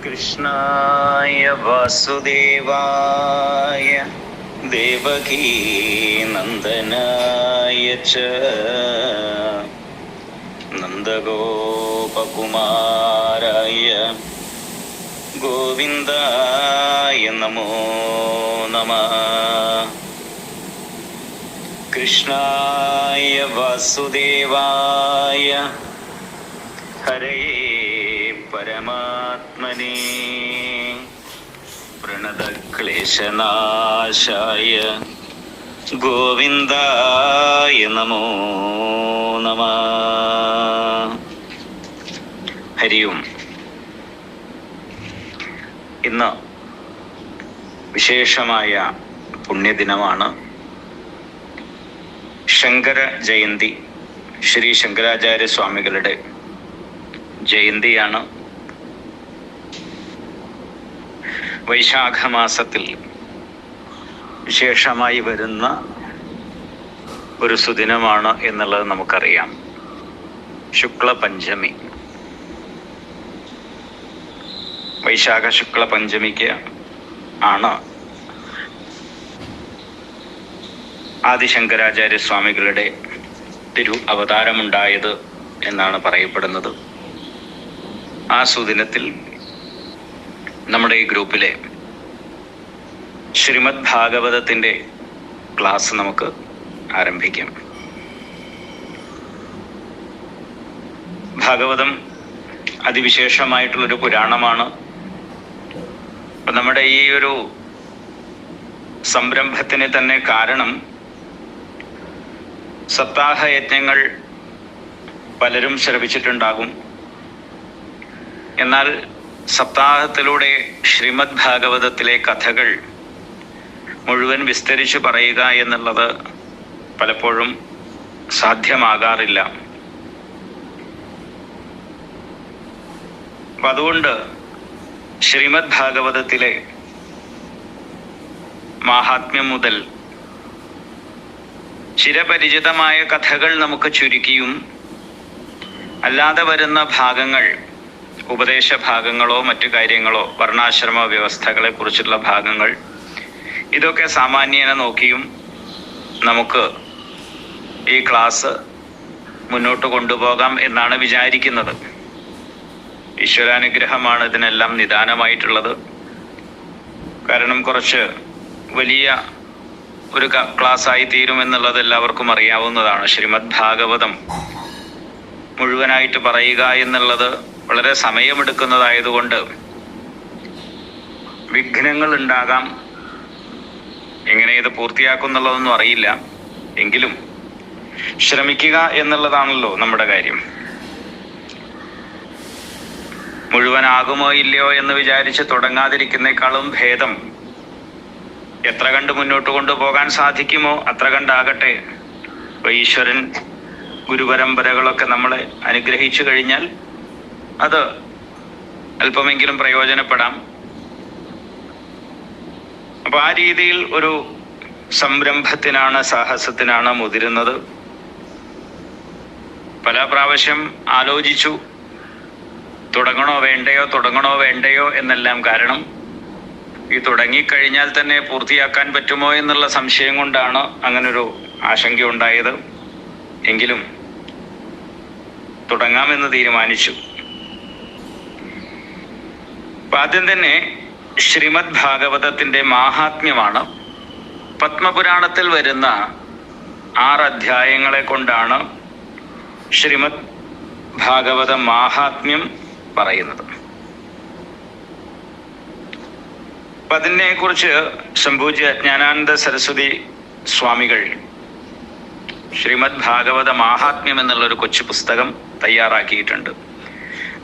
കൃഷ്ണായ വാസുദേവായ ദേവകീ നന്ദനായ ച നന്ദഗോപകുമാരായ ഗോവിന്ദായ നമോ നമഃ. കൃഷ്ണായ വാസുദേവായ ഹരയേ പരമാത്മനേ പ്രണതക്ലേശനാശായ ഗോവിന്ദായ നമോ നമഃ. ഹരി ഓം. ഇന്ന് വിശേഷമായ പുണ്യദിനമാണ്. ശങ്കര ജയന്തി, ശ്രീ ശങ്കരാചാര്യ സ്വാമികളുടെ ജയന്തിയാണ്. വൈശാഖമാസത്തിൽ വിശേഷമായി വരുന്ന ഒരു സുദിനമാണ് എന്നുള്ളത് നമുക്കറിയാം. ശുക്ലപഞ്ചമി. വൈശാഖ ശുക്ലപഞ്ചമിക്ക് ആണ് ആദിശങ്കരാചാര്യ സ്വാമികളുടെ തിരു അവതാരമുണ്ടായത് എന്നാണ് പറയപ്പെടുന്നത്. ആ സുദിനത്തിൽ നമ്മുടെ ഈ ഗ്രൂപ്പിലെ ശ്രീമദ് ഭാഗവതത്തിൻ്റെ ക്ലാസ് നമുക്ക് ആരംഭിക്കാം. ഭാഗവതം അതിവിശേഷമായിട്ടുള്ളൊരു പുരാണമാണ്. അപ്പം നമ്മുടെ ഈ ഒരു സംരംഭത്തിന് തന്നെ കാരണം സപ്താഹയജ്ഞങ്ങൾ പലരും ശ്രവിച്ചിട്ടുണ്ടാകും. എന്നാൽ സപ്താഹത്തിലൂടെ ശ്രീമദ് ഭാഗവതത്തിലെ കഥകൾ മുഴുവൻ വിസ്തരിച്ച് പറയുക എന്നുള്ളത് പലപ്പോഴും സാധ്യമാകാറില്ല. അപ്പം അതുകൊണ്ട് ശ്രീമദ് ഭാഗവതത്തിലെ മാഹാത്മ്യം മുതൽ ചിരപരിചിതമായ കഥകൾ നമുക്ക് ചുരുക്കിയും അല്ലാതെ വരുന്ന ഭാഗങ്ങൾ, ഉപദേശ ഭാഗങ്ങളോ മറ്റു കാര്യങ്ങളോ, വർണ്ണാശ്രമ വ്യവസ്ഥകളെ കുറിച്ചുള്ള ഭാഗങ്ങൾ, ഇതൊക്കെ സാമാന്യേന നോക്കിയും നമുക്ക് ഈ ക്ലാസ് മുന്നോട്ട് കൊണ്ടുപോകാം എന്നാണ് വിചാരിക്കുന്നത്. ഈശ്വരാനുഗ്രഹമാണ് ഇതിനെല്ലാം നിദാനമായിട്ടുള്ളത്. കാരണം കുറച്ച് വലിയ ഒരു ക്ലാസ്സായി തീരുമെന്നുള്ളത് എല്ലാവർക്കും അറിയാവുന്നതാണ്. ശ്രീമദ് ഭാഗവതം മുഴുവനായിട്ട് പറയുക എന്നുള്ളത് വളരെ സമയമെടുക്കുന്നതായതുകൊണ്ട് വിഘ്നങ്ങൾ ഉണ്ടാകാം. എങ്ങനെ ഇത് പൂർത്തിയാക്കുന്നുള്ളതൊന്നും അറിയില്ല. എങ്കിലും ശ്രമിക്കുക എന്നുള്ളതാണല്ലോ നമ്മുടെ കാര്യം. മുഴുവനാകുമോ ഇല്ലയോ എന്ന് വിചാരിച്ച് തുടങ്ങാതിരിക്കുന്നേക്കാളും ഭേദം എത്ര കണ്ട് മുന്നോട്ട് കൊണ്ടുപോകാൻ സാധിക്കുമോ അത്ര കണ്ടാകട്ടെ. ഈശ്വരൻ ഗുരുപരമ്പരകളൊക്കെ നമ്മളെ അനുഗ്രഹിച്ചു കഴിഞ്ഞാൽ അത് അല്പമെങ്കിലും പ്രയോജനപ്പെടാം. അപ്പൊ ആ രീതിയിൽ ഒരു സംരംഭത്തിനാണ്, സാഹസത്തിനാണ് മുതിരുന്നത്. പല പ്രാവശ്യം ആലോചിച്ചു തുടങ്ങണോ വേണ്ടയോ എന്നെല്ലാം. കാരണം ഈ തുടങ്ങിക്കഴിഞ്ഞാൽ തന്നെ പൂർത്തിയാക്കാൻ പറ്റുമോ എന്നുള്ള സംശയം കൊണ്ടാണ് അങ്ങനൊരു ആശങ്ക ഉണ്ടായത്. എങ്കിലും തുടങ്ങാമെന്ന് തീരുമാനിച്ചു. അപ്പൊ ആദ്യം തന്നെ ശ്രീമദ് ഭാഗവതത്തിന്റെ മാഹാത്മ്യമാണ്. പത്മപുരാണത്തിൽ വരുന്ന 6 അധ്യായങ്ങളെ കൊണ്ടാണ് ശ്രീമദ് ഭാഗവത മാഹാത്മ്യം പറയുന്നത്. അപ്പൊ അതിനെ കുറിച്ച് സംപൂജ്യ ജ്ഞാനാനന്ദ സരസ്വതി സ്വാമികൾ ശ്രീമദ് ഭാഗവത മാഹാത്മ്യം എന്നുള്ളൊരു കൊച്ചു പുസ്തകം തയ്യാറാക്കിയിട്ടുണ്ട്.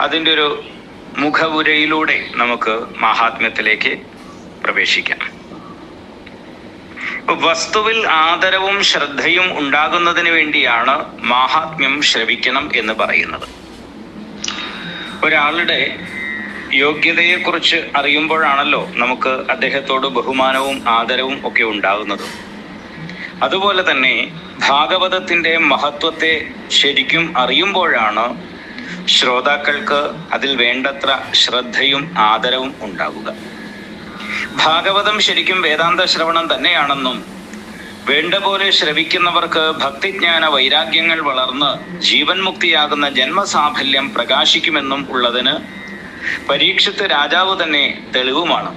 അതിൻ്റെ ഒരു മുഖവുരയിലൂടെ നമുക്ക് മാഹാത്മ്യത്തിലേക്ക് പ്രവേശിക്കാം. വസ്തുവിൽ ആദരവും ശ്രദ്ധയും ഉണ്ടാകുന്നതിന് വേണ്ടിയാണ് മാഹാത്മ്യം ശ്രവിക്കണം എന്ന് പറയുന്നത്. ഒരാളുടെ യോഗ്യതയെക്കുറിച്ച് അറിയുമ്പോഴാണല്ലോ നമുക്ക് അദ്ദേഹത്തോട് ബഹുമാനവും ആദരവും ഒക്കെ ഉണ്ടാകുന്നത്. അതുപോലെ തന്നെ ഭാഗവതത്തിൻ്റെ മഹത്വത്തെ ശരിക്കും അറിയുമ്പോഴാണ് ശ്രോതാക്കൾക്ക് അതിൽ വേണ്ടത്ര ശ്രദ്ധയും ആദരവും ഉണ്ടാവുക. ഭാഗവതം ശരിക്കും വേദാന്ത ശ്രവണം തന്നെയാണെന്നും വേണ്ട പോലെ ശ്രവിക്കുന്നവർക്ക് ഭക്തിജ്ഞാന വൈരാഗ്യങ്ങൾ വളർന്ന് ജീവൻ മുക്തിയാകുന്ന ജന്മസാഫല്യം പ്രകാശിക്കുമെന്നും ഉള്ളതിന് പരീക്ഷിത്ത് രാജാവ് തന്നെ തെളിവുമാണ്.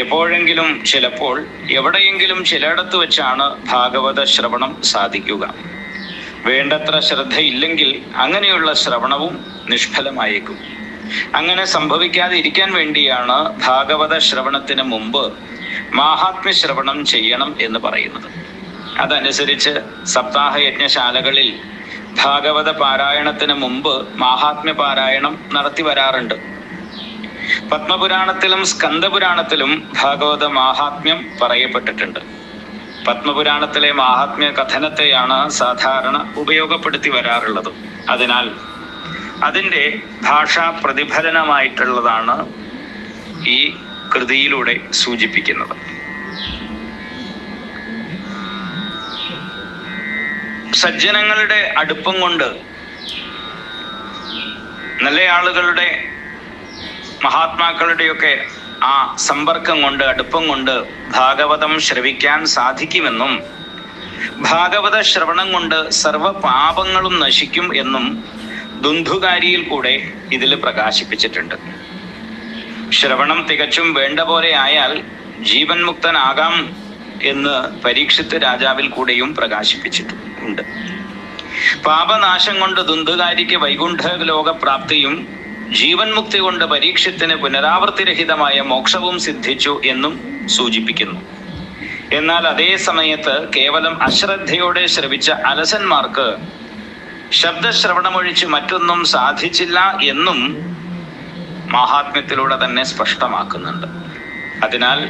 എപ്പോഴെങ്കിലും ചിലപ്പോൾ എവിടെയെങ്കിലും ചിലയിടത്ത് വെച്ചാണ് ഭാഗവത ശ്രവണം സാധിക്കുക. വേണ്ടത്ര ശ്രദ്ധയില്ലെങ്കിൽ അങ്ങനെയുള്ള ശ്രവണവും നിഷ്ഫലമായേക്കും. അങ്ങനെ സംഭവിക്കാതെ ഇരിക്കാൻ വേണ്ടിയാണ് ഭാഗവത ശ്രവണത്തിന് മുമ്പ് മാഹാത്മ്യ ശ്രവണം ചെയ്യണം എന്ന് പറയുന്നത്. അതനുസരിച്ച് സപ്താഹ യജ്ഞശാലകളിൽ ഭാഗവത പാരായണത്തിന് മുമ്പ് മാഹാത്മ്യ പാരായണം നടത്തി വരാറുണ്ട്. പത്മപുരാണത്തിലും സ്കന്ദപുരാണത്തിലും ഭാഗവത മാഹാത്മ്യം പറയപ്പെട്ടിട്ടുണ്ട്. പത്മപുരാണത്തിലെ മാഹാത്മ്യ കഥനത്തെയാണ് സാധാരണ ഉപയോഗപ്പെടുത്തി വരാറുള്ളത്. അതിനാൽ അതിൻ്റെ ഭാഷാ പ്രതിഫലനമായിട്ടുള്ളതാണ് ഈ കൃതിയിലൂടെ സൂചിപ്പിക്കുന്നത്. സജ്ജനങ്ങളുടെ അടുപ്പം കൊണ്ട്, നല്ല ആളുകളുടെ, മഹാത്മാക്കളുടെയൊക്കെ ആ സമ്പർക്കം കൊണ്ട്, അടുപ്പം കൊണ്ട് ഭാഗവതം ശ്രവിക്കാൻ സാധിക്കുമെന്നും ഭാഗവത ശ്രവണം കൊണ്ട് സർവ പാപങ്ങളും നശിക്കും എന്നും ദുന്ധുകാരിയിൽ കൂടെ ഇതിൽ പ്രകാശിപ്പിച്ചിട്ടുണ്ട്. ശ്രവണം തികച്ചും വേണ്ട പോലെ ആയാൽ ജീവൻ മുക്തനാകാം എന്ന് പരീക്ഷിത്ത് രാജാവിൽ കൂടെയും പ്രകാശിപ്പിച്ചിട്ടുണ്ട്. പാപനാശം കൊണ്ട് ദുന്ധുകാരിക്ക് വൈകുണ്ഠ ലോകപ്രാപ്തിയും ജീവൻ മുക്തി കൊണ്ട് പരീക്ഷത്തിന് പുനരാവൃത്തിരഹിതമായ മോക്ഷവും സിദ്ധിച്ചു എന്നും സൂചിപ്പിക്കുന്നു. എന്നാൽ അതേ സമയത്ത് കേവലം അശ്രദ്ധയോടെ ശ്രവിച്ച അലസന്മാർക്ക് ശബ്ദശ്രവണമൊഴിച്ച് മറ്റൊന്നും സാധിച്ചില്ല എന്നും മഹാത്മ്യത്തിലൂടെ തന്നെ സ്പഷ്ടമാക്കുന്നുണ്ട്. അതിനാൽ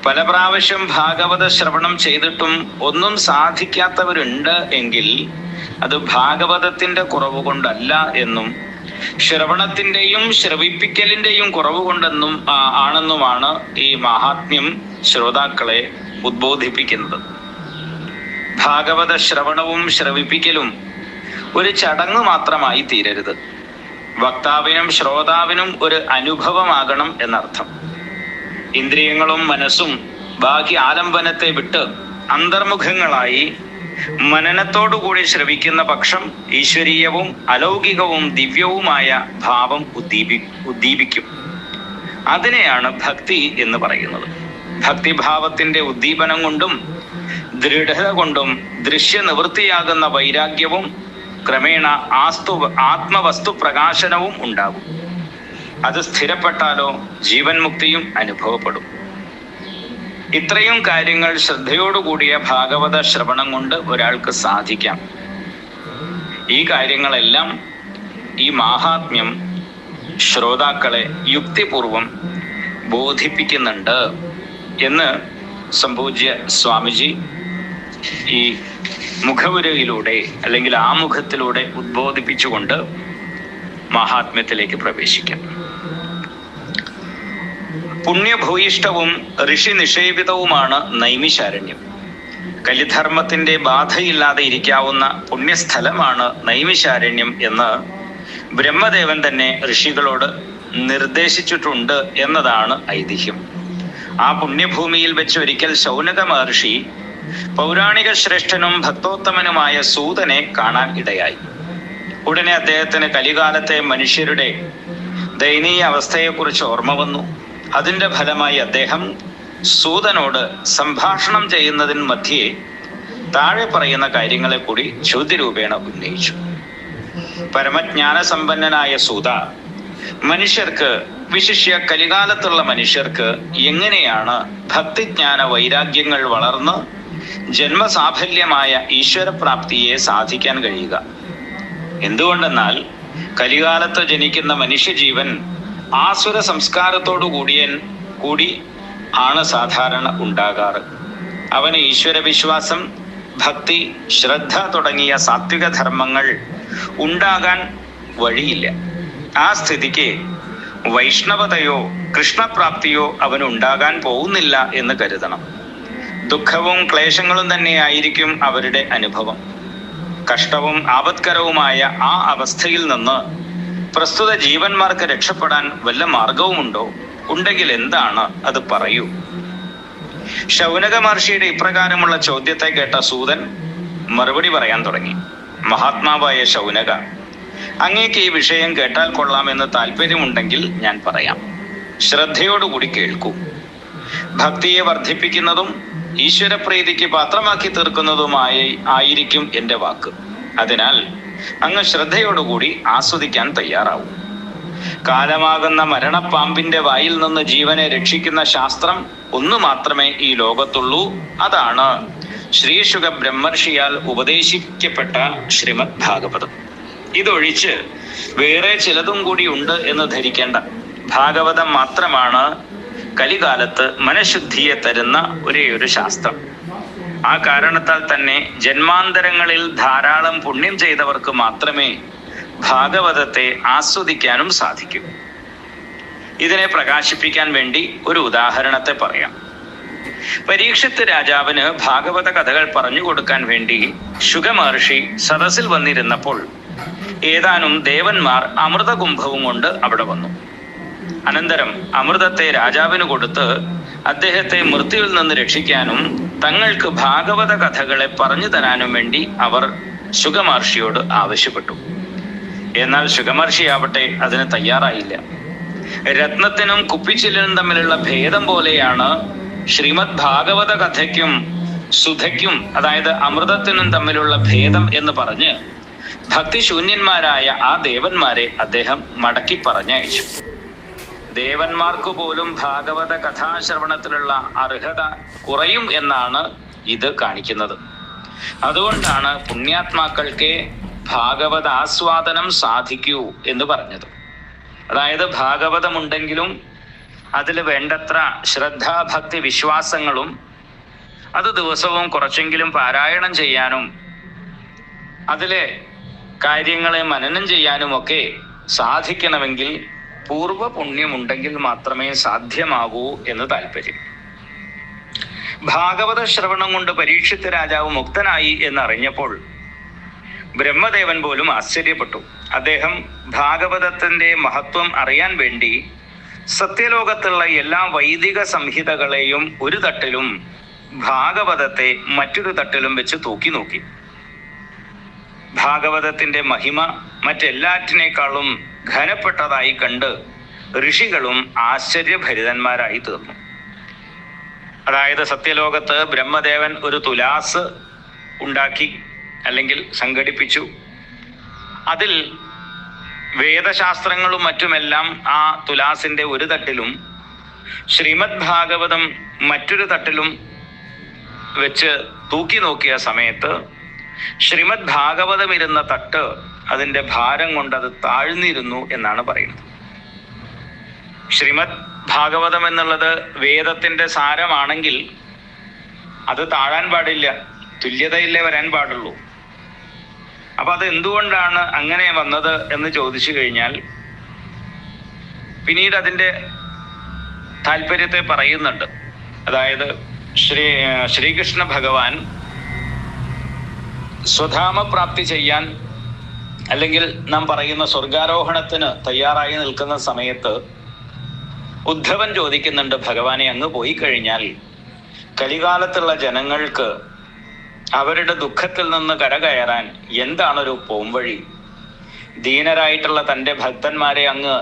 പല പ്രാവശ്യം ഭാഗവത ശ്രവണം ചെയ്തിട്ടും ഒന്നും സാധിക്കാത്തവരുണ്ട് എങ്കിൽ അത് ഭാഗവതത്തിന്റെ കുറവ് കൊണ്ടല്ല എന്നും ശ്രവണത്തിന്റെയും ശ്രവിപ്പിക്കലിന്റെയും കുറവ് കൊണ്ടെന്നും ആണെന്നുമാണ് ഈ മഹാത്മ്യം ശ്രോതാക്കളെ ഉദ്ബോധിപ്പിക്കുന്നത്. ഭാഗവത ശ്രവണവും ശ്രവിപ്പിക്കലും ഒരു ചടങ്ങ് മാത്രമായി തീരരുത്. വക്താവിനും ശ്രോതാവിനും ഒരു അനുഭവമാകണം എന്നർത്ഥം. ഇന്ദ്രിയങ്ങളും മനസ്സും ബാഹ്യ ആലംബനത്തെ വിട്ട് അന്തർമുഖങ്ങളായി മനനത്തോടുകൂടി ശ്രവിക്കുന്ന പക്ഷം ഈശ്വരീയവും അലൗകികവും ദിവ്യവുമായ ഭാവം ഉദ്ദീപിക്കും. അതിനെയാണ് ഭക്തി എന്ന് പറയുന്നത്. ഭക്തിഭാവത്തിന്റെ ഉദ്ദീപനം കൊണ്ടും ദൃഢത കൊണ്ടും ദൃശ്യനിവൃത്തിയാകുന്ന വൈരാഗ്യവും ക്രമേണ ആത്മവസ്തു പ്രകാശനവും ഉണ്ടാകും. അത് സ്ഥിരപ്പെട്ടാലോ ജീവൻ മുക്തിയും അനുഭവപ്പെടും. ഇത്രയും കാര്യങ്ങൾ ശ്രദ്ധയോടുകൂടിയ ഭാഗവത ശ്രവണം കൊണ്ട് ഒരാൾക്ക് സാധിക്കാം. ഈ കാര്യങ്ങളെല്ലാം ഈ മാഹാത്മ്യം ശ്രോതാക്കളെ യുക്തിപൂർവം ബോധിപ്പിക്കുന്നുണ്ട് എന്ന് സംപൂജ്യ സ്വാമിജി ഈ മുഖവുരയിലൂടെ അല്ലെങ്കിൽ ആമുഖത്തിലൂടെ ഉദ്ബോധിപ്പിച്ചുകൊണ്ട് മഹാത്മ്യത്തിലേക്ക് പ്രവേശിക്കാം. പുണ്യഭൂയിഷ്ടവും ഋഷി നിഷേവിതവുമാണ് നൈമിശാരണ്യം. കലിധർമ്മത്തിന്റെ ബാധയില്ലാതെ ഇരിക്കാവുന്ന പുണ്യസ്ഥലമാണ് നൈമിശാരണ്യം എന്ന് ബ്രഹ്മദേവൻ തന്നെ ഋഷികളോട് നിർദ്ദേശിച്ചിട്ടുണ്ട് എന്നതാണ് ഐതിഹ്യം. ആ പുണ്യഭൂമിയിൽ വെച്ച് ഒരിക്കൽ ശൗനക മഹർഷി പൗരാണിക ശ്രേഷ്ഠനും ഭക്തോത്തമനുമായ സൂതനെ കാണാൻ ഇടയായി. ഉടനെ അദ്ദേഹത്തിന് കലികാലത്തെ മനുഷ്യരുടെ ദയനീയ അവസ്ഥയെക്കുറിച്ച് ഓർമ്മ വന്നു. അതിന്റെ ഫലമായി അദ്ദേഹം സൂതനോട് സംഭാഷണം ചെയ്യുന്നതിന് മധ്യേ താഴെ പറയുന്ന കാര്യങ്ങളെ കൂടി ചോദ്യരൂപേണ ഉന്നയിച്ചു. പരമജ്ഞാനസമ്പന്നനായ സൂത, മനുഷ്യർക്ക്, വിശിഷ്യ കലികാലത്തുള്ള മനുഷ്യർക്ക് എങ്ങനെയാണ് ഭക്തിജ്ഞാന വൈരാഗ്യങ്ങൾ വളർന്ന് ജന്മസാഫല്യമായ ഈശ്വരപ്രാപ്തിയെ സാധിക്കാൻ കഴിയുക? എന്തുകൊണ്ടെന്നാൽ കലികാലത്ത് ജനിക്കുന്ന മനുഷ്യജീവൻ ആസുര സംസ്കാരത്തോടു കൂടി ആണ് സാധാരണ ഉണ്ടാകാറ്. അവന് ഈശ്വര വിശ്വാസം, ഭക്തി, ശ്രദ്ധ തുടങ്ങിയ സാത്വിക ധർമ്മങ്ങൾ ഉണ്ടാകാൻ വഴിയില്ല. ആ സ്ഥിതിക്ക് വൈഷ്ണവതയോ കൃഷ്ണപ്രാപ്തിയോ അവനുണ്ടാകാൻ പോകുന്നില്ല എന്ന് കരുതണം. ദുഃഖവും ക്ലേശങ്ങളും തന്നെയായിരിക്കും അവരുടെ അനുഭവം. കഷ്ടവും ആപത്കരവുമായ ആ അവസ്ഥയിൽ നിന്ന് പ്രസ്തുത ജീവന്മാർക്ക് രക്ഷപ്പെടാൻ വല്ല മാർഗവുമുണ്ടോ? ഉണ്ടെങ്കിൽ എന്താണ് അത് പറയൂ. ശൗനക മഹർഷിയുടെ ഇപ്രകാരമുള്ള ചോദ്യത്തെ കേട്ട സൂതൻ മറുപടി പറയാൻ തുടങ്ങി. മഹാത്മാവായ ശൗനക, അങ്ങേക്ക് ഈ വിഷയം കേട്ടാൽ കൊള്ളാമെന്ന് താല്പര്യമുണ്ടെങ്കിൽ ഞാൻ പറയാം. ശ്രദ്ധയോടുകൂടി കേൾക്കൂ. ഭക്തിയെ വർദ്ധിപ്പിക്കുന്നതും ഈശ്വരപ്രീതിക്ക് പാത്രമാക്കി തീർക്കുന്നതുമായിരിക്കും എൻ്റെ വാക്ക്. അതിനാൽ അങ്ങ് ശ്രദ്ധയോടുകൂടി ആസ്വദിക്കാൻ തയ്യാറാവും. കാലമാകുന്ന മരണപ്പാമ്പിന്റെ വായിൽ നിന്ന് ജീവനെ രക്ഷിക്കുന്ന ശാസ്ത്രം ഒന്നു മാത്രമേ ഈ ലോകത്തുള്ളൂ. അതാണ് ശ്രീശുക ബ്രഹ്മർഷിയാൽ ഉപദേശിക്കപ്പെട്ട ശ്രീമദ് ഭാഗവതം. ഇതൊഴിച്ച് വേറെ ചിലതും കൂടി ഉണ്ട് എന്ന് ധരിക്കേണ്ട. ഭാഗവതം മാത്രമാണ് കലികാലത്ത് മനഃശുദ്ധിയെ തരുന്ന ഒരേയൊരു ശാസ്ത്രം. ആ കാരണത്താൽ തന്നെ ജന്മാന്തരങ്ങളിൽ ധാരാളം പുണ്യം ചെയ്തവർക്ക് മാത്രമേ ഭാഗവതത്തെ ആസ്വദിക്കാനും സാധിക്കൂ. ഇതിനെ പ്രകാശിപ്പിക്കാൻ വേണ്ടി ഒരു ഉദാഹരണത്തെ പറയാം. പരീക്ഷിത്ത് രാജാവിന് ഭാഗവത കഥകൾ പറഞ്ഞു കൊടുക്കാൻ വേണ്ടി ശുക മഹർഷി സദസ്സിൽ വന്നിരുന്നപ്പോൾ ഏതാനും ദേവന്മാർ അമൃതകുംഭവും കൊണ്ട് അവിടെ വന്നു. അനന്തരം അമൃതത്തെ രാജാവിന് കൊടുത്ത് അദ്ദേഹത്തെ മൃത്യുവിൽ നിന്ന് രക്ഷിക്കാനും തങ്ങൾക്ക് ഭാഗവത കഥകളെ പറഞ്ഞു തരാനും വേണ്ടി അവർ ശുകമഹർഷിയോട് ആവശ്യപ്പെട്ടു. എന്നാൽ ശുകമഹർഷിയാവട്ടെ അതിന് തയ്യാറായില്ല. രത്നത്തിനും കുപ്പിച്ചില്ലിനും തമ്മിലുള്ള ഭേദം പോലെയാണ് ശ്രീമദ് ഭാഗവത കഥയ്ക്കും സുധയ്ക്കും, അതായത് അമൃതത്തിനും തമ്മിലുള്ള ഭേദം എന്ന് പറഞ്ഞ് ഭക്തിശൂന്യന്മാരായ ആ ദേവന്മാരെ അദ്ദേഹം മടക്കി പറഞ്ഞയച്ചു. ദേവന്മാർക്ക് പോലും ഭാഗവത കഥാശ്രവണത്തിലുള്ള അർഹത കുറയും എന്നാണ് ഇത് കാണിക്കുന്നത്. അതുകൊണ്ടാണ് പുണ്യാത്മാക്കൾക്ക് ഭാഗവത ആസ്വാദനം സാധിക്കൂ എന്ന് പറഞ്ഞത്. അതായത് ഭാഗവതമുണ്ടെങ്കിലും അതിൽ വേണ്ടത്ര ശ്രദ്ധാഭക്തി വിശ്വാസങ്ങളും അത് ദിവസവും കുറച്ചെങ്കിലും പാരായണം ചെയ്യാനും അതിലെ കാര്യങ്ങളെ മനനം ചെയ്യാനുമൊക്കെ സാധിക്കണമെങ്കിൽ പൂർവ പുണ്യമുണ്ടെങ്കിൽ മാത്രമേ സാധ്യമാകൂ എന്ന് താല്പര്യം. ഭാഗവത ശ്രവണം കൊണ്ട് പരീക്ഷിത്ത് രാജാവ് മുക്തനായി എന്നറിഞ്ഞപ്പോൾ ബ്രഹ്മദേവൻ പോലും ആശ്ചര്യപ്പെട്ടു. അദ്ദേഹം ഭാഗവതത്തിന്റെ മഹത്വം അറിയാൻ വേണ്ടി സത്യലോകത്തുള്ള എല്ലാ വൈദിക സംഹിതകളെയും ഒരു തട്ടിലും ഭാഗവതത്തെ മറ്റൊരു തട്ടിലും വെച്ച് തൂക്കി നോക്കി. ഭാഗവതത്തിന്റെ മഹിമ മറ്റെല്ലാറ്റിനേക്കാളും ഘനപ്പെട്ടതായി കണ്ട് ഋഷികളും ആശ്ചര്യഭരിതന്മാരായി തീർന്നു. അതായത് സത്യലോകത്ത് ബ്രഹ്മദേവൻ ഒരു തുലാസ് ഉണ്ടാക്കി, അല്ലെങ്കിൽ സംഘടിപ്പിച്ചു. അതിൽ വേദശാസ്ത്രങ്ങളും മറ്റുമെല്ലാം ആ തുലാസിന്റെ ഒരു തട്ടിലും ശ്രീമദ് ഭാഗവതം മറ്റൊരു തട്ടിലും വെച്ച് തൂക്കി നോക്കിയ സമയത്ത് ശ്രീമദ് ഭാഗവതം ഇരുന്ന തട്ട് അതിൻ്റെ ഭാരം കൊണ്ട് അത് താഴ്ന്നിരുന്നു എന്നാണ് പറയുന്നത്. ശ്രീമദ് ഭാഗവതം എന്നുള്ളത് വേദത്തിന്റെ സാരമാണെങ്കിൽ അത് താഴാൻ പാടില്ല, തുല്യതയില്ലേ വരാൻ പാടുള്ളൂ. അപ്പൊ അത് എന്തുകൊണ്ടാണ് അങ്ങനെ വന്നത് എന്ന് ചോദിച്ചു കഴിഞ്ഞാൽ പിന്നീട് അതിൻ്റെ താല്പര്യത്തെ പറയുന്നുണ്ട്. അതായത് ശ്രീകൃഷ്ണ ഭഗവാൻ സ്വധാമപ്രാപ്തി ചെയ്യാൻ, അല്ലെങ്കിൽ നാം പറയുന്ന സ്വർഗാരോഹണത്തിന് തയ്യാറായി നിൽക്കുന്ന സമയത്ത് ഉദ്ധവൻ ചോദിക്കുന്നുണ്ട്, ഭഗവാനെ അങ്ങ് പോയി കഴിഞ്ഞാൽ കലികാലത്തുള്ള ജനങ്ങൾക്ക് അവരുടെ ദുഃഖത്തിൽ നിന്ന് കരകയറാൻ എന്താണൊരു പോംവഴി? ദീനരായിട്ടുള്ള തൻ്റെ ഭക്തന്മാരെ അങ്ങ്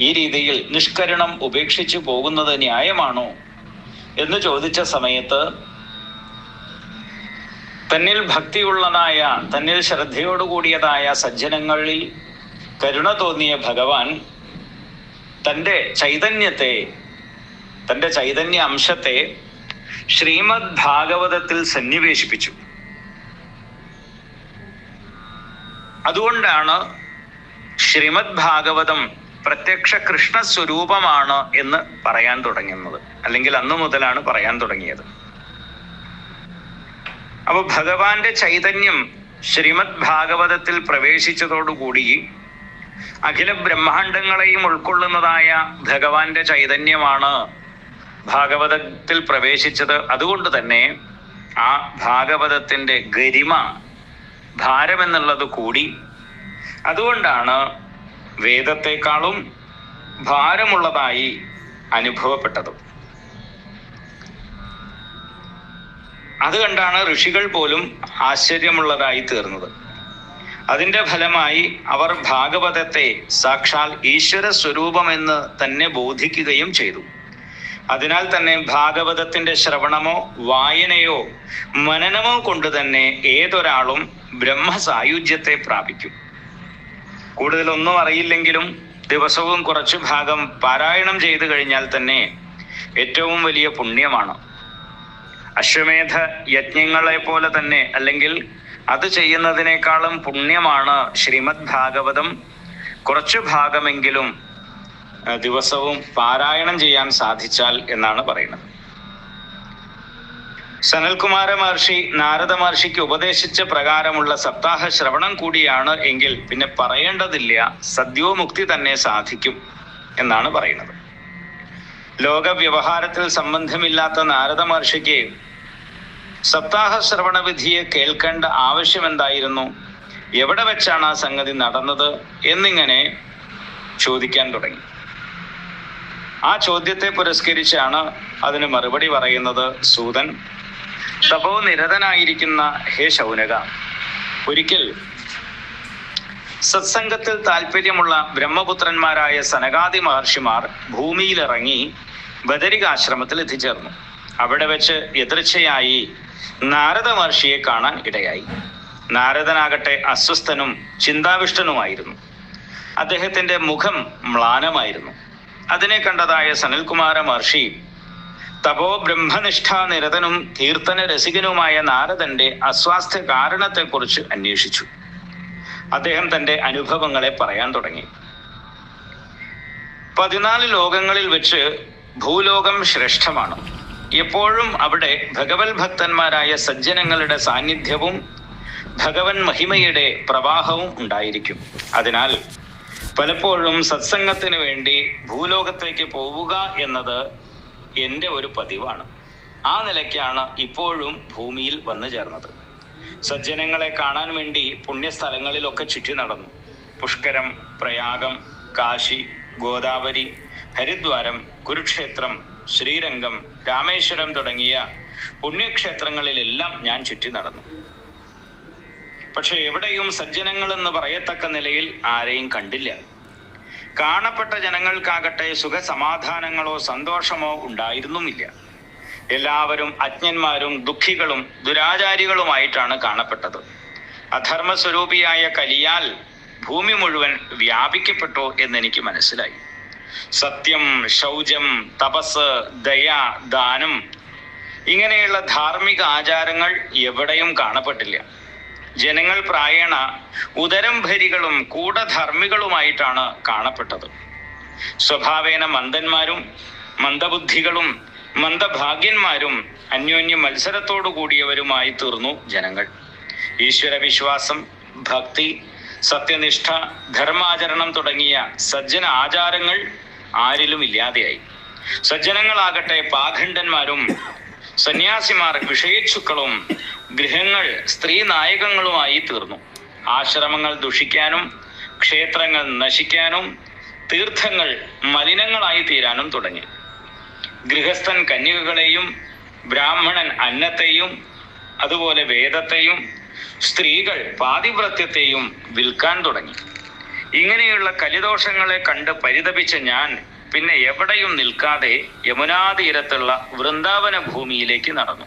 ഈ രീതിയിൽ നിഷ്കരുണം ഉപേക്ഷിച്ചു പോകുന്നത് ന്യായമാണോ എന്ന് ചോദിച്ച സമയത്ത് തന്നിൽ ഭക്തിയുള്ളതായ, തന്നിൽ ശ്രദ്ധയോടുകൂടിയതായ സജ്ജനങ്ങളിൽ കരുണ തോന്നിയ ഭഗവാൻ തൻ്റെ ചൈതന്യത്തെ, തൻ്റെ ചൈതന്യ അംശത്തെ ശ്രീമദ് ഭാഗവതത്തിൽ സന്നിവേശിപ്പിച്ചു. അതുകൊണ്ടാണ് ശ്രീമദ് ഭാഗവതം പ്രത്യക്ഷ കൃഷ്ണ സ്വരൂപമാണ് എന്ന് പറയാൻ തുടങ്ങുന്നത്, അല്ലെങ്കിൽ അന്നു മുതലാണ് പറയാൻ തുടങ്ങിയത്. അപ്പൊ ഭഗവാന്റെ ചൈതന്യം ശ്രീമദ് ഭാഗവതത്തിൽ പ്രവേശിച്ചതോടുകൂടി അഖില ബ്രഹ്മാണ്ടങ്ങളെയും ഉൾക്കൊള്ളുന്നതായ ഭഗവാന്റെ ചൈതന്യമാണ് ഭാഗവതത്തിൽ പ്രവേശിച്ചത്. അതുകൊണ്ട് തന്നെ ആ ഭാഗവതത്തിന്റെ ഗരിമ, ഭാരമെന്നുള്ളത് കൂടി. അതുകൊണ്ടാണ് വേദത്തെക്കാളും ഭാരമുള്ളതായി അനുഭവപ്പെട്ടത്. അതുകണ്ടാണ് ഋഷികൾ പോലും ആശ്ചര്യമുള്ളതായി തീർന്നത്. അതിന്റെ ഫലമായി അവർ ഭാഗവതത്തെ സാക്ഷാൽ ഈശ്വര സ്വരൂപമെന്ന് തന്നെ ബോധിക്കുകയും ചെയ്തു. അതിനാൽ തന്നെ ഭാഗവതത്തിന്റെ ശ്രവണമോ വായനയോ മനനമോ കൊണ്ട് തന്നെ ഏതൊരാളും ബ്രഹ്മസായുജ്യത്തെ പ്രാപിക്കും. കൂടുതലൊന്നും അറിയില്ലെങ്കിലും ദിവസവും കുറച്ചു ഭാഗം പാരായണം ചെയ്തു കഴിഞ്ഞാൽ തന്നെ ഏറ്റവും വലിയ പുണ്യമാണ്. അശ്വമേധ യജ്ഞങ്ങളെ പോലെ തന്നെ, അല്ലെങ്കിൽ അത് ചെയ്യുന്നതിനേക്കാളും പുണ്യമാണ് ശ്രീമദ് ഭാഗവതം കുറച്ചു ഭാഗമെങ്കിലും ദിവസവും പാരായണം ചെയ്യാൻ സാധിച്ചാൽ എന്നാണ് പറയുന്നത്. സനൽകുമാര മഹർഷി നാരദ മഹർഷിക്ക് ഉപദേശിച്ച പ്രകാരമുള്ള സപ്താഹ ശ്രവണം കൂടിയാണ് എങ്കിൽ പിന്നെ പറയേണ്ടതില്ല, സദ്യോമുക്തി തന്നെ സാധിക്കും എന്നാണ് പറയുന്നത്. ലോക വ്യവഹാരത്തിൽ സംബന്ധമില്ലാത്ത നാരദ മഹർഷിക്ക് സപ്താഹ ശ്രവണ വിധിയെ കേൾക്കേണ്ട ആവശ്യം എന്തായിരുന്നു, എവിടെ വെച്ചാണ് ആ സംഗതി നടന്നത് എന്നിങ്ങനെ ചോദിക്കാൻ തുടങ്ങി. ആ ചോദ്യത്തെ പുരസ്കരിച്ചാണ് അതിന് മറുപടി പറയുന്നത് സൂതൻ. തപോ നിരതനായിരിക്കുന്ന ഹേ ശൗനക, ഒരിക്കൽ സത്സംഗത്തിൽ താല്പര്യമുള്ള ബ്രഹ്മപുത്രന്മാരായ സനകാദി മഹർഷിമാർ ഭൂമിയിലിറങ്ങി ബദരികാശ്രമത്തിൽ എത്തിച്ചേർന്നു. അവിടെ വെച്ച് യദൃച്ഛയായി നാരദ മഹർഷിയെ കാണാൻ ഇടയായി. നാരദനാകട്ടെ അസ്വസ്ഥനും ചിന്താവിഷ്ടനുമായിരുന്നു. അദ്ദേഹത്തിന്റെ മുഖം മ്ലാനമായിരുന്നു. അതിനെ കണ്ടതായ സനൽകുമാര മഹർഷി തപോ ബ്രഹ്മനിഷ്ഠാ നിരതനും കീർത്തന രസികനുമായ നാരദന്റെ അസ്വാസ്ഥ്യ കാരണത്തെക്കുറിച്ച് അന്വേഷിച്ചു. അദ്ദേഹം തന്റെ അനുഭവങ്ങളെ പറയാൻ തുടങ്ങി. 14 ലോകങ്ങളിൽ വെച്ച് ഭൂലോകം ശ്രേഷ്ഠമാണ്. എപ്പോഴും അവിടെ ഭഗവത് ഭക്തന്മാരായ സജ്ജനങ്ങളുടെ സാന്നിധ്യവും ഭഗവൻ മഹിമയുടെ പ്രവാഹവും ഉണ്ടായിരിക്കും. അതിനാൽ പലപ്പോഴും സത്സംഗത്തിന് വേണ്ടി ഭൂലോകത്തേക്ക് പോവുക എന്നത് എൻ്റെ ഒരു പതിവാണ്. ആ നിലയ്ക്കാണ് ഇപ്പോഴും ഭൂമിയിൽ വന്നു ചേർന്നത്. സജ്ജനങ്ങളെ കാണാൻ വേണ്ടി പുണ്യസ്ഥലങ്ങളിലൊക്കെ ചുറ്റി നടന്നു. പുഷ്കരം, പ്രയാഗം, കാശി, ഗോദാവരി, ഹരിദ്വാരം, കുരുക്ഷേത്രം, ശ്രീരംഗം, രാമേശ്വരം തുടങ്ങിയ പുണ്യക്ഷേത്രങ്ങളിലെല്ലാം ഞാൻ ചുറ്റി നടന്നു. പക്ഷെ എവിടെയും സജ്ജനങ്ങൾ എന്ന് പറയത്തക്ക നിലയിൽ ആരെയും കണ്ടില്ല. കാണപ്പെട്ട ജനങ്ങൾക്കാകട്ടെ സുഖസമാധാനങ്ങളോ സന്തോഷമോ ഉണ്ടായിരുന്നുമില്ല. എല്ലാവരും അജ്ഞന്മാരും ദുഃഖികളും ദുരാചാരികളുമായിട്ടാണ് കാണപ്പെട്ടത്. അധർമ്മസ്വരൂപിയായ കലിയാൽ ഭൂമി മുഴുവൻ വ്യാപിക്കപ്പെട്ടു എന്നെനിക്ക് മനസ്സിലായി. സത്യം, ശൗചം, തപസ്, ദയ, ദാനം ഇങ്ങനെയുള്ള ധാർമ്മിക ആചാരങ്ങൾ എവിടെയും കാണപ്പെട്ടില്ല. ജനങ്ങൾ പ്രായേണ ഉദരംഭരികളും കൂടധർമ്മികളുമായിട്ടാണ് കാണപ്പെട്ടത്. സ്വഭാവേന മന്ദന്മാരും മന്ദബുദ്ധികളും മന്ദഭാഗ്യന്മാരും അന്യോന്യ മത്സരത്തോടു കൂടിയവരുമായി തീർന്നു ജനങ്ങൾ. ഈശ്വര വിശ്വാസം, ഭക്തി, സത്യനിഷ്ഠ, ധർമാചരണം തുടങ്ങിയ സജ്ജന ആചാരങ്ങൾ ആരിലും ഇല്ലാതെയായി. സജ്ജനങ്ങളാകട്ടെ പാഖണ്ഡന്മാരും സന്യാസിമാർ വിഷയേച്ഛുക്കളും ഗൃഹങ്ങൾ സ്ത്രീ നായകങ്ങളുമായി തീർന്നു. ആശ്രമങ്ങൾ ദുഷിക്കാനും ക്ഷേത്രങ്ങൾ നശിക്കാനും തീർത്ഥങ്ങൾ മലിനങ്ങളായി തീരാനും തുടങ്ങി. ഗൃഹസ്ഥൻ കന്യകകളെയും ബ്രാഹ്മണൻ അന്നത്തെയും അതുപോലെ വേദത്തെയും സ്ത്രീകൾ പാതിവ്രത്യത്തെയും വിൽക്കാൻ തുടങ്ങി. ഇങ്ങനെയുള്ള കലിദോഷങ്ങളെ കണ്ട് പരിതപിച്ച ഞാൻ പിന്നെ എവിടെയും നിൽക്കാതെ യമുനാതീരത്തുള്ള വൃന്ദാവന ഭൂമിയിലേക്ക് നടന്നു.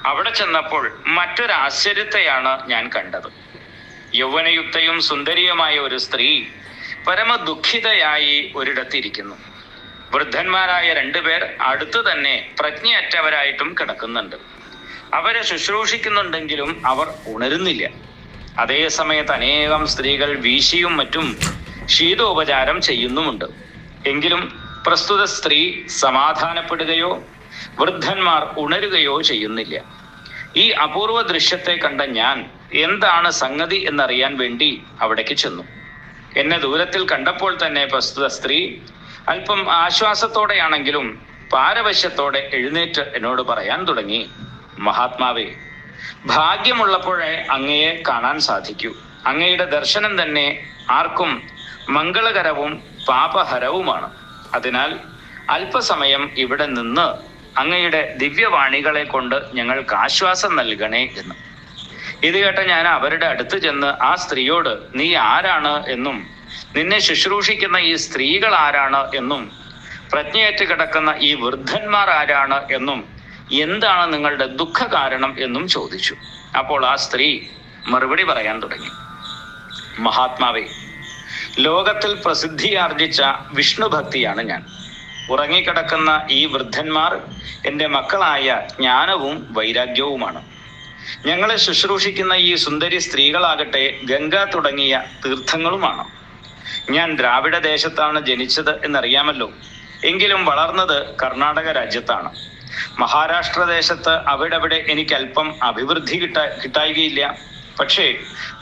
അവിടെ ചെന്നപ്പോൾ മറ്റൊരാശ്ചര്യത്തെയാണ് ഞാൻ കണ്ടത്. യൗവനയുക്തയും സുന്ദരിയുമായ ഒരു സ്ത്രീ പരമദുഃഖിതയായി ഒരിടത്തിരിക്കുന്നു. വൃദ്ധന്മാരായ 2 പേർ അടുത്തു തന്നെ പ്രജ്ഞയറ്റവരായിട്ടും കിടക്കുന്നുണ്ട്. അവരെ ശുശ്രൂഷിക്കുന്നുണ്ടെങ്കിലും അവർ ഉണരുന്നില്ല. അതേ സമയത്ത് അനേകം സ്ത്രീകൾ വീശിയും മറ്റും ശീതോപചാരം ചെയ്യുന്നുമുണ്ട്. എങ്കിലും പ്രസ്തുത സ്ത്രീ സമാധാനപ്പെടുകയോ വൃദ്ധന്മാർ ഉണരുകയോ ചെയ്യുന്നില്ല. ഈ അപൂർവ ദൃശ്യത്തെ കണ്ട ഞാൻ എന്താണ് സംഗതി എന്നറിയാൻ വേണ്ടി അവിടേക്ക് ചെന്നു. എന്നെ ദൂരത്തിൽ കണ്ടപ്പോൾ തന്നെ പ്രസ്തുത സ്ത്രീ അല്പം ആശ്വാസത്തോടെയാണെങ്കിലും പാരവശ്യത്തോടെ എഴുന്നേറ്റ് എന്നോട് പറയാൻ തുടങ്ങി, മഹാത്മാവേ, ഭാഗ്യമുള്ളപ്പോഴേ അങ്ങയെ കാണാൻ സാധിക്കൂ. അങ്ങയുടെ ദർശനം തന്നെ ആർക്കും മംഗളകരവും പാപഹരവുമാണ്. അതിനാൽ അല്പസമയം ഇവിടെ നിന്ന് അങ്ങയുടെ ദിവ്യവാണികളെ കൊണ്ട് ഞങ്ങൾക്ക് ആശ്വാസം നൽകണേ എന്ന്. ഇത് കേട്ട ഞാൻ അവരുടെ അടുത്ത് ചെന്ന് ആ സ്ത്രീയോട്, നീ ആരാണ് എന്നും നിന്നെ ശുശ്രൂഷിക്കുന്ന ഈ സ്ത്രീകൾ ആരാണ് എന്നും പ്രജ്ഞയേറ്റ് കിടക്കുന്ന ഈ വൃദ്ധന്മാർ ആരാണ് എന്നും എന്താണ് നിങ്ങളുടെ ദുഃഖ കാരണം എന്നും ചോദിച്ചു. അപ്പോൾ ആ സ്ത്രീ മറുപടി പറയാൻ തുടങ്ങി. മഹാത്മാവേ, ലോകത്തിൽ പ്രസിദ്ധിയാർജിച്ച വിഷ്ണു ഭക്തിയാണ് ഞാൻ. ഉറങ്ങിക്കിടക്കുന്ന ഈ വൃദ്ധന്മാർ എൻ്റെ മക്കളായ ജ്ഞാനവും വൈരാഗ്യവുമാണ്. ഞങ്ങളെ ശുശ്രൂഷിക്കുന്ന ഈ സുന്ദരി സ്ത്രീകളാകട്ടെ ഗംഗ തുടങ്ങിയ തീർത്ഥങ്ങളുമാണ്. ഞാൻ ദ്രാവിഡ ദേശത്താണ് ജനിച്ചത് എന്നറിയാമല്ലോ. എങ്കിലും വളർന്നത് കർണാടക രാജ്യത്താണ്. മഹാരാഷ്ട്ര ദേശത്ത് അവിടെവിടെ എനിക്ക് അല്പം അഭിവൃദ്ധി കിട്ടായികയില്ല. പക്ഷേ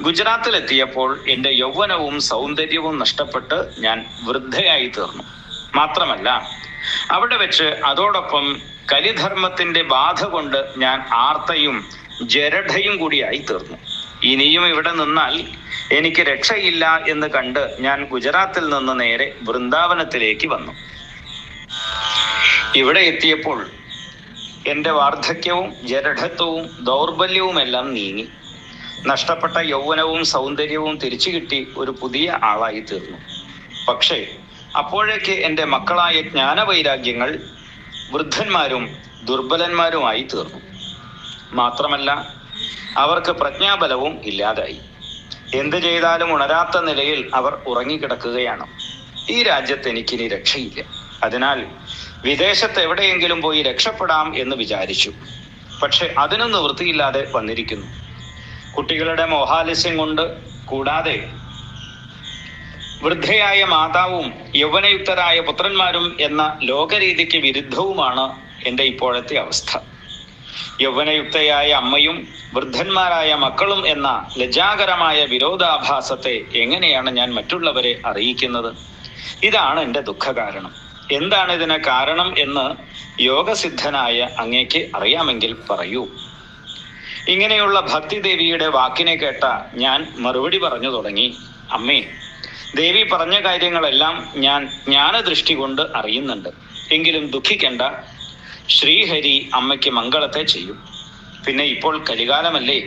ഗുജറാത്തിലെത്തിയപ്പോൾ എൻ്റെ യൗവനവും സൗന്ദര്യവും നഷ്ടപ്പെട്ട് ഞാൻ വൃദ്ധയായി തീർന്നു. മാത്രമല്ല അവിടെ വെച്ച് അതോടൊപ്പം കലിധർമ്മത്തിന്റെ ബാധ കൊണ്ട് ഞാൻ ആർത്തയും ജരഠയും കൂടിയായി തീർന്നു. ഇനിയും ഇവിടെ നിന്നാൽ എനിക്ക് രക്ഷയില്ല എന്ന് കണ്ട് ഞാൻ ഗുജറാത്തിൽ നിന്ന് നേരെ വൃന്ദാവനത്തിലേക്ക് വന്നു. ഇവിടെ എത്തിയപ്പോൾ എൻ്റെ വാർദ്ധക്യവും ജരഠത്വവും ദൗർബല്യവുമെല്ലാം നീങ്ങി. നഷ്ടപ്പെട്ട യൗവനവും സൗന്ദര്യവും തിരിച്ചു കിട്ടി ഒരു പുതിയ ആളായി തീർന്നു. പക്ഷേ അപ്പോഴേക്ക് എൻ്റെ മക്കളായ ജ്ഞാനവൈരാഗ്യങ്ങൾ വൃദ്ധന്മാരും ദുർബലന്മാരുമായി തീർന്നു. മാത്രമല്ല അവർക്ക് പ്രജ്ഞാബലവും ഇല്ലാതായി. എന്ത് ചെയ്താലും ഉണരാത്ത നിലയിൽ അവർ ഉറങ്ങിക്കിടക്കുകയാണ്. ഈ രാജ്യത്ത് എനിക്കിനി രക്ഷയില്ല. അതിനാൽ വിദേശത്ത് എവിടെയെങ്കിലും പോയി രക്ഷപ്പെടാം എന്ന് വിചാരിച്ചു. പക്ഷെ അതിനും നിവൃത്തിയില്ലാതെ വന്നിരിക്കുന്നു. കുട്ടികളുടെ മോഹാലസ്യം കൊണ്ട്, കൂടാതെ വൃദ്ധയായ മാതാവും യൗവനയുക്തരായ പുത്രന്മാരും എന്ന ലോകരീതിക്ക് വിരുദ്ധവുമാണ് എൻ്റെ ഇപ്പോഴത്തെ അവസ്ഥ. യൗവനയുക്തയായ അമ്മയും വൃദ്ധന്മാരായ മക്കളും എന്ന ലജ്ജാകരമായ വിരോധാഭാസത്തെ എങ്ങനെയാണ് ഞാൻ മറ്റുള്ളവരെ അറിയിക്കുന്നത്? ഇതാണ് എൻ്റെ ദുഃഖകാരണം. എന്താണ് ഇതിന് കാരണം എന്ന് യോഗസിദ്ധനായ അങ്ങേക്ക് അറിയാമെങ്കിൽ പറയൂ. ഇങ്ങനെയുള്ള ഭക്തിദേവിയുടെ വാക്കിനെ കേട്ട ഞാൻ മറുപടി പറഞ്ഞു തുടങ്ങി. അമ്മേ, ദേവി പറഞ്ഞ കാര്യങ്ങളെല്ലാം ഞാൻ ജ്ഞാനദൃഷ്ടി കൊണ്ട് അറിയുന്നുണ്ട്. എങ്കിലും ദുഃഖിക്കേണ്ട. ശ്രീഹരി അമ്മയ്ക്ക് മംഗളത്തെ ചെയ്യും. പിന്നെ ഇപ്പോൾ കലികാലമല്ലേ,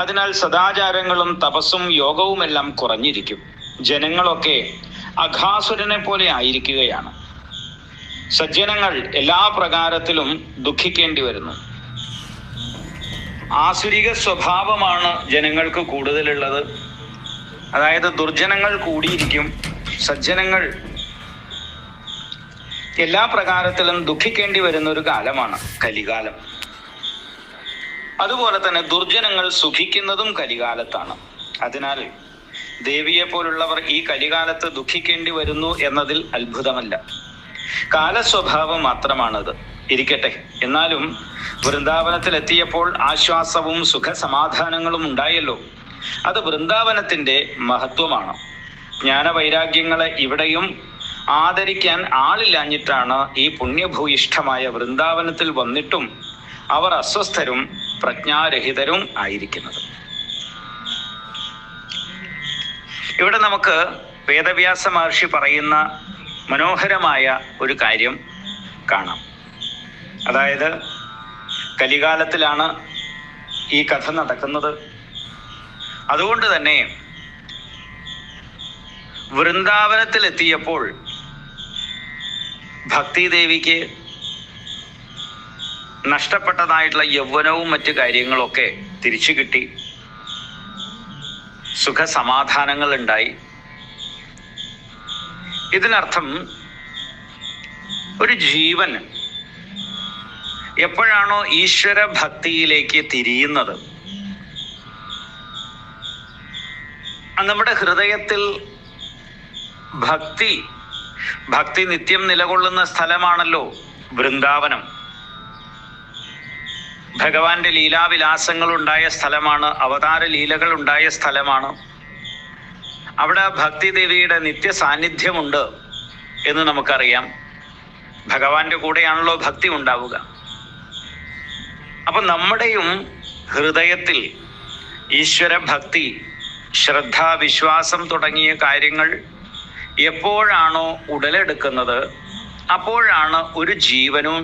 അതിനാൽ സദാചാരങ്ങളും തപസ്സും യോഗവുമെല്ലാം കുറഞ്ഞിരിക്കും. ജനങ്ങളൊക്കെ അഘാസുരനെ പോലെ ആയിരിക്കുകയാണ്. സജ്ജനങ്ങൾ എല്ലാ പ്രകാരത്തിലും ദുഃഖിക്കേണ്ടി വരുന്നു. ആസുരിക സ്വഭാവമാണ് ജനങ്ങൾക്ക് കൂടുതലുള്ളത്. അതായത് ദുർജനങ്ങൾ കൂടിയിരിക്കും, സജ്ജനങ്ങൾ എല്ലാ പ്രകാരത്തിലും ദുഃഖിക്കേണ്ടി വരുന്ന ഒരു കാലമാണ് കലികാലം. അതുപോലെ തന്നെ ദുർജനങ്ങൾ സുഖിക്കുന്നതും കലികാലത്താണ്. അതിനാൽ ദേവിയെ പോലുള്ളവർ ഈ കലികാലത്ത് ദുഃഖിക്കേണ്ടി വരുന്നു എന്നതിൽ അത്ഭുതമല്ല. കാലസ്വഭാവം മാത്രമാണത്. ഇരിക്കട്ടെ. എന്നാലും വൃന്ദാവനത്തിലെത്തിയപ്പോൾ ആശ്വാസവും സുഖസമാധാനങ്ങളും ഉണ്ടായല്ലോ. അത് വൃന്ദാവനത്തിന്റെ മഹത്വമാണ്. ജ്ഞാനവൈരാഗ്യങ്ങളെ ഇവിടെയും ആദരിക്കാൻ ആളില്ലാഞ്ഞിട്ടാണ് ഈ പുണ്യഭൂയിഷ്ഠമായ വൃന്ദാവനത്തിൽ വന്നിട്ടും അവർ അസ്വസ്ഥരും പ്രജ്ഞാരഹിതരും ആയിരിക്കുന്നത്. ഇവിടെ നമുക്ക് വേദവ്യാസ മഹർഷി പറയുന്ന മനോഹരമായ ഒരു കാര്യം കാണാം. അതായത് കലികാലത്തിലാണ് ഈ കഥ നടക്കുന്നത്. അതുകൊണ്ട് തന്നെ വൃന്ദാവനത്തിലെത്തിയപ്പോൾ ഭക്തിദേവിക്ക് നഷ്ടപ്പെട്ടതായിട്ടുള്ള യൗവനവും മറ്റു കാര്യങ്ങളൊക്കെ തിരിച്ചു കിട്ടി. സുഖസമാധാനങ്ങൾ ഉണ്ടായി. ഇതിനർത്ഥം ഒരു ജീവൻ എപ്പോഴാണോ ഈശ്വര ഭക്തിയിലേക്ക് തിരിയുന്നത്, നമ്മുടെ ഹൃദയത്തിൽ ഭക്തി നിത്യം നിലകൊള്ളുന്ന സ്ഥലമാണല്ലോ വൃന്ദാവനം. ഭഗവാന്റെ ലീലാവിലാസങ്ങൾ ഉണ്ടായ സ്ഥലമാണ്, അവതാര ലീലകൾ ഉണ്ടായ സ്ഥലമാണ്. അവിടെ ഭക്തിദേവിയുടെ നിത്യ സാന്നിധ്യമുണ്ട് എന്ന് നമുക്കറിയാം. ഭഗവാന്റെ കൂടെയാണല്ലോ ഭക്തി ഉണ്ടാവുക. അപ്പൊ നമ്മുടെയും ഹൃദയത്തിൽ ഈശ്വര ഭക്തി, ശ്രദ്ധ, വിശ്വാസം തുടങ്ങിയ കാര്യങ്ങൾ എപ്പോഴാണോ ഉടലെടുക്കുന്നത് അപ്പോഴാണ് ഒരു ജീവനും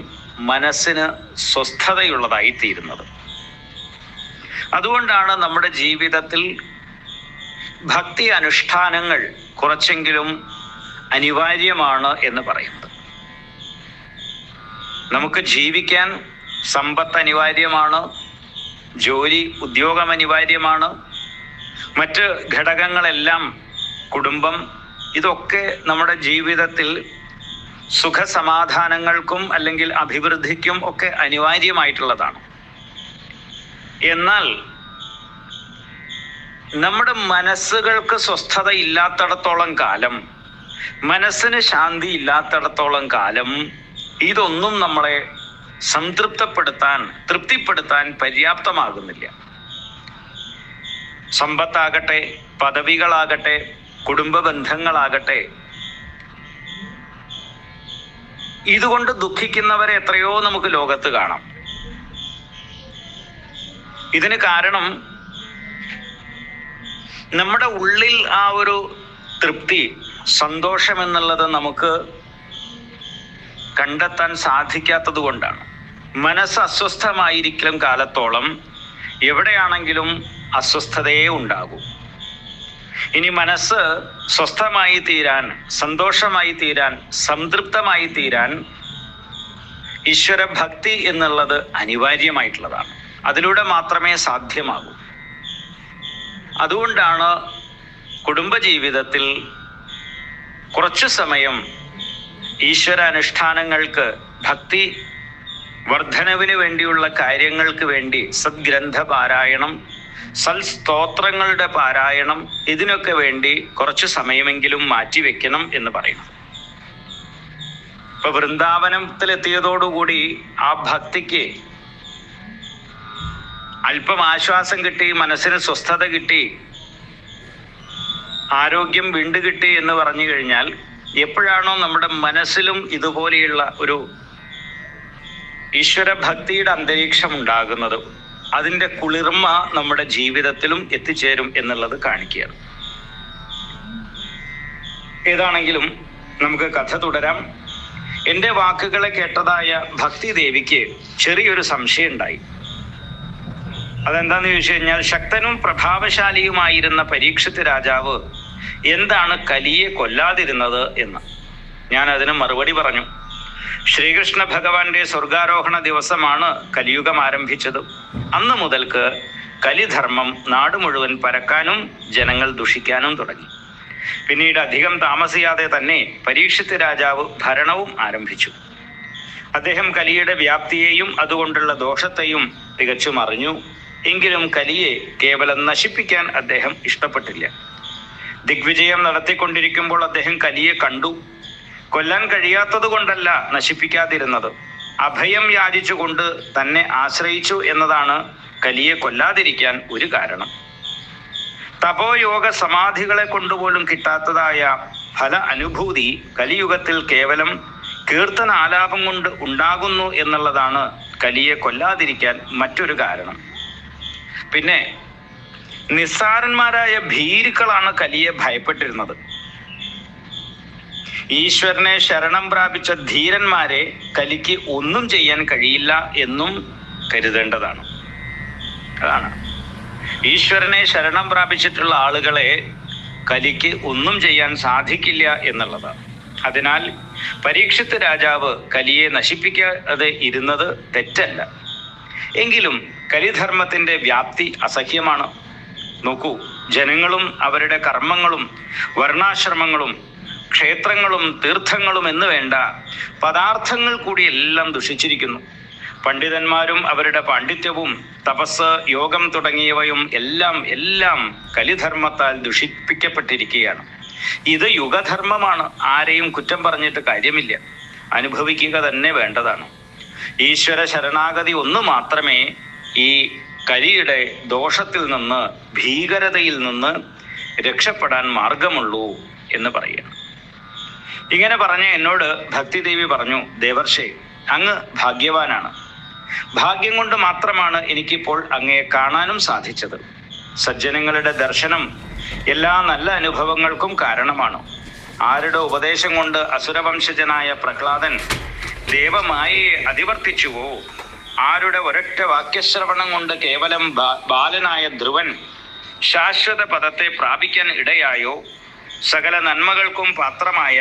മനസ്സിന് സ്വസ്ഥതയുള്ളതായി തീരുന്നത്. അതുകൊണ്ടാണ് നമ്മുടെ ജീവിതത്തിൽ ഭക്തി അനുഷ്ഠാനങ്ങൾ കുറച്ചെങ്കിലും അനിവാര്യമാണ് എന്ന് പറയുന്നത്. നമുക്ക് ജീവിക്കാൻ സമ്പത്ത് അനിവാര്യമാണ്, ജോലി ഉദ്യോഗം അനിവാര്യമാണ്, മറ്റ് ഘടകങ്ങളെല്ലാം, കുടുംബം, ഇതൊക്കെ നമ്മുടെ ജീവിതത്തിൽ സുഖസമാധാനങ്ങൾക്കും അല്ലെങ്കിൽ അഭിവൃദ്ധിക്കും ഒക്കെ അനിവാര്യമായിട്ടുള്ളതാണ്. എന്നാൽ നമ്മുടെ മനസ്സുകൾക്ക് സ്വസ്ഥത ഇല്ലാത്തിടത്തോളം കാലം, മനസ്സിന് ശാന്തി ഇല്ലാത്തിടത്തോളം കാലം ഇതൊന്നും നമ്മളെ തൃപ്തിപ്പെടുത്താൻ പര്യാപ്തമാകുന്നില്ല. സമ്പത്താകട്ടെ, പദവികളാകട്ടെ, കുടുംബ ബന്ധങ്ങളാകട്ടെ, ഇതുകൊണ്ട് ദുഃഖിക്കുന്നവരെ എത്രയോ നമുക്ക് ലോകത്ത് കാണാം. ഇതിന് കാരണം നമ്മുടെ ഉള്ളിൽ ആ ഒരു തൃപ്തി, സന്തോഷം എന്നുള്ളത് നമുക്ക് കണ്ടെത്താൻ സാധിക്കാത്തത് കൊണ്ടാണ്. മനസ്സ് അസ്വസ്ഥമായിരിക്കലും കാലത്തോളം എവിടെയാണെങ്കിലും അസ്വസ്ഥതയേ ഉണ്ടാകൂ. ഇനി മനസ്സ് സ്വസ്ഥമായി തീരാൻ, സന്തോഷമായി തീരാൻ, സംതൃപ്തമായി തീരാൻ ഈശ്വര ഭക്തി എന്നുള്ളത് അനിവാര്യമായിട്ടുള്ളതാണ്. അതിലൂടെ മാത്രമേ സാധ്യമാകൂ. അതുകൊണ്ടാണ് കുടുംബജീവിതത്തിൽ കുറച്ചു സമയം ഈശ്വരാനുഷ്ഠാനങ്ങൾക്ക്, ഭക്തി വർധനവിന് വേണ്ടിയുള്ള കാര്യങ്ങൾക്ക് വേണ്ടി സദ്ഗ്രന്ഥ പാരായണം, സൽസ്തോത്രങ്ങളുടെ പാരായണം, ഇതിനൊക്കെ വേണ്ടി കുറച്ചു സമയമെങ്കിലും മാറ്റിവെക്കണം എന്ന് പറയുന്നു. ഇപ്പൊ വൃന്ദാവനത്തിലെത്തിയതോടുകൂടി ആ ഭക്തിക്ക് അല്പം ആശ്വാസം കിട്ടി, മനസ്സിന് സ്വസ്ഥത കിട്ടി, ആരോഗ്യം വീണ്ടുകിട്ടി എന്ന് പറഞ്ഞു കഴിഞ്ഞാൽ, എപ്പോഴാണോ നമ്മുടെ മനസ്സിലും ഇതുപോലെയുള്ള ഒരു ഈശ്വരഭക്തിയുടെ അന്തരീക്ഷം ഉണ്ടാകുന്നത്, അതിൻ്റെ കുളിർമ നമ്മുടെ ജീവിതത്തിലും എത്തിച്ചേരും എന്നുള്ളത് കാണിക്കുകയാണ്. ഏതാണെങ്കിലും നമുക്ക് കഥ തുടരാം. എൻ്റെ വാക്കുകളെ കേട്ടതായ ഭക്തി ദേവിക്ക് ചെറിയൊരു സംശയം ഉണ്ടായി. അതെന്താന്ന് ചോദിച്ചു കഴിഞ്ഞാൽ, ശക്തനും പ്രഭാവശാലിയുമായിരുന്ന പരീക്ഷിത് രാജാവ് എന്താണ് കലിയെ കൊല്ലാതിരുന്നത് എന്ന്. ഞാൻ അതിന് മറുപടി പറഞ്ഞു. ശ്രീകൃഷ്ണ ഭഗവാന്റെ സ്വർഗാരോഹണ ദിവസമാണ് കലിയുഗം ആരംഭിച്ചത്. അന്ന് മുതൽക്ക് കലിധർമ്മം നാട് മുഴുവൻ പരക്കാനും ജനങ്ങൾ ദുഷിക്കാനും തുടങ്ങി. പിന്നീട് അധികം താമസിയാതെ തന്നെ പരീക്ഷിത് രാജാവ് ഭരണവും ആരംഭിച്ചു. അദ്ദേഹം കലിയുടെ വ്യാപ്തിയെയും അതുകൊണ്ടുള്ള ദോഷത്തെയും തികച്ചും അറിഞ്ഞു. എങ്കിലും കലിയെ കേവലം നശിപ്പിക്കാൻ അദ്ദേഹം ഇഷ്ടപ്പെട്ടില്ല. ദിഗ്വിജയം നടത്തിക്കൊണ്ടിരിക്കുമ്പോൾ അദ്ദേഹം കലിയെ കണ്ടു. കൊല്ലാൻ കഴിയാത്തത് കൊണ്ടല്ല നശിപ്പിക്കാതിരുന്നത്, അഭയം യാചിച്ചുകൊണ്ട് തന്നെ ആശ്രയിച്ചു എന്നതാണ് കലിയെ കൊല്ലാതിരിക്കാൻ ഒരു കാരണം. തപോയോഗ സമാധികളെ കൊണ്ടുപോലും കിട്ടാത്തതായ ഫല അനുഭൂതി കലിയുഗത്തിൽ കേവലം കീർത്തനാലാപം കൊണ്ട് ഉണ്ടാകുന്നു എന്നുള്ളതാണ് കലിയെ കൊല്ലാതിരിക്കാൻ മറ്റൊരു കാരണം. പിന്നെ നിസ്സാരന്മാരായ ഭീരുക്കളാണ് കലിയെ ഭയപ്പെട്ടിരുന്നത്. ഈശ്വരനെ ശരണം പ്രാപിച്ച ധീരന്മാരെ കലിക്ക് ഒന്നും ചെയ്യാൻ കഴിയില്ല എന്നും കരുതേണ്ടതാണ്. അതാണ്, ഈശ്വരനെ ശരണം പ്രാപിച്ചിട്ടുള്ള ആളുകളെ കലിക്ക് ഒന്നും ചെയ്യാൻ സാധിക്കില്ല എന്നുള്ളതാണ്. അതിനാൽ പരീക്ഷിത് രാജാവ് കലിയെ നശിപ്പിക്കാതെ ഇരുന്നത് തെറ്റല്ല. എങ്കിലും കലിധർമ്മത്തിന്റെ വ്യാപ്തി അസഹ്യമാണ്. നോക്കൂ, ജനങ്ങളും അവരുടെ കർമ്മങ്ങളും വർണ്ണാശ്രമങ്ങളും ക്ഷേത്രങ്ങളും തീർത്ഥങ്ങളും എന്ന് വേണ്ട പദാർത്ഥങ്ങൾ കൂടി എല്ലാം ദുഷിച്ചിരിക്കുന്നു. പണ്ഡിതന്മാരും അവരുടെ പാണ്ഡിത്യവും തപസ്, യോഗം തുടങ്ങിയവയും എല്ലാം കലിധർമ്മത്താൽ ദുഷിപ്പിക്കപ്പെട്ടിരിക്കുകയാണ്. ഇത് യുഗധർമ്മമാണ്. ആരെയും കുറ്റം പറഞ്ഞിട്ട് കാര്യമില്ല, അനുഭവിക്കുക തന്നെ വേണ്ടതാണ്. ഈശ്വര ശരണാഗതി ഒന്ന് മാത്രമേ ഈ കലിയുടെ ദോഷത്തിൽ നിന്ന്, ഭീകരതയിൽ നിന്ന് രക്ഷപ്പെടാൻ മാർഗമുള്ളൂ എന്ന് പറയുന്നു. ഇങ്ങനെ പറഞ്ഞ എന്നോട് ഭക്തിദേവി പറഞ്ഞു, ദേവർഷേ, അങ്ങ് ഭാഗ്യവാനാണ്. ഭാഗ്യം കൊണ്ട് മാത്രമാണ് എനിക്കിപ്പോൾ അങ്ങയെ കാണാനും സാധിച്ചത്. സജ്ജനങ്ങളുടെ ദർശനം എല്ലാ നല്ല അനുഭവങ്ങൾക്കും കാരണമാണ്. ആരുടെ ഉപദേശം കൊണ്ട് അസുരവംശജനായ പ്രഹ്ലാദൻ ദേവമായയെ അതിവർത്തിച്ചുവോ, ആരുടെ ഒരൊറ്റ വാക്യശ്രവണം കൊണ്ട് കേവലം ബാലനായ ധ്രുവൻ ശാശ്വത പദത്തെ പ്രാപിക്കാൻ ഇടയായോ, സകല നന്മകൾക്കും പാത്രമായ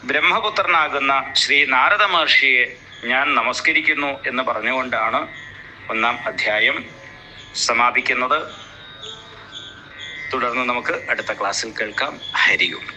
ബ്രഹ്മപുത്രനാകുന്ന ശ്രീ നാരദ മഹർഷിയെ ഞാൻ നമസ്കരിക്കുന്നു എന്ന് പറഞ്ഞുകൊണ്ടാണ് 1-ാം അധ്യായം സമാപിക്കുന്നത്. തുടർന്ന് നമുക്ക് അടുത്ത ക്ലാസ്സിൽ കേൾക്കാം. ഹരി ഓം.